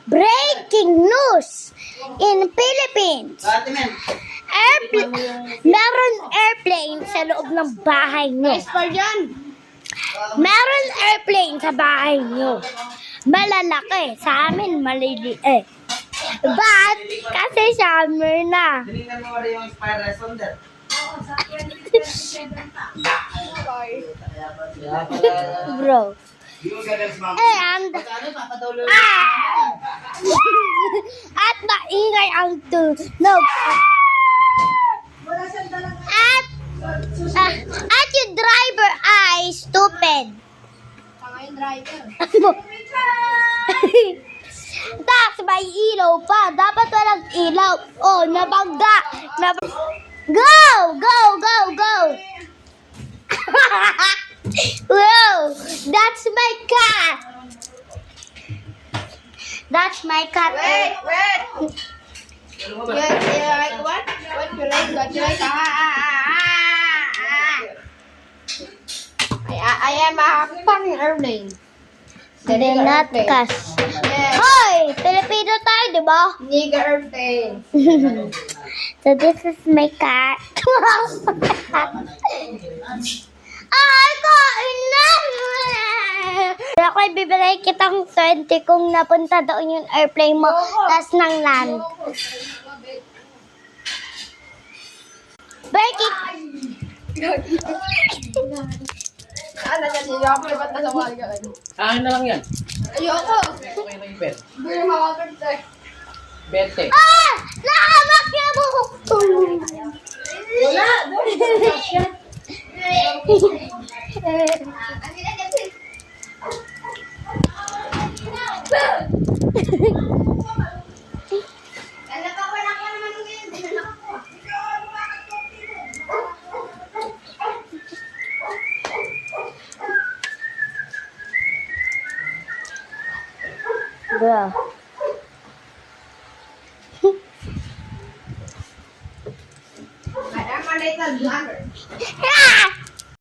Breaking news in Philippines. Meron airplane sa loob ng bahay nyo. Meron airplane sa bahay nyo. Malalaki. Sa amin, maliliit. But, kasi summer na. Tinignan mo rin yung Spire Responder. Bro. And, at maingay ang tunog. At yung driver ay stupid. Tapos may ilaw pa. Dapat walang ilaw. Oh, nabangga. Go! Go! Go! Go! Wow! That's my cat! That's my cat. Wait! You like what? What you like? I am a fucking airplane. They're not cast. Yes. Hoy! Pilipino tayo, di ba? Nigger airplane. So this is my cat. Ay, kain na! Ako'y bibigay kitang 20 kung napunta doon yung airplane mo, tas nang land. Break it! Ano yan? Ayoko na ba't nasa wali ka? Akin na lang yan. Ayoko. Okay na yung bed. Bili makakag sir. Bete. Ah! Nahamak niya buhok ko! Wala! Bro. I am a little blogger. Ah!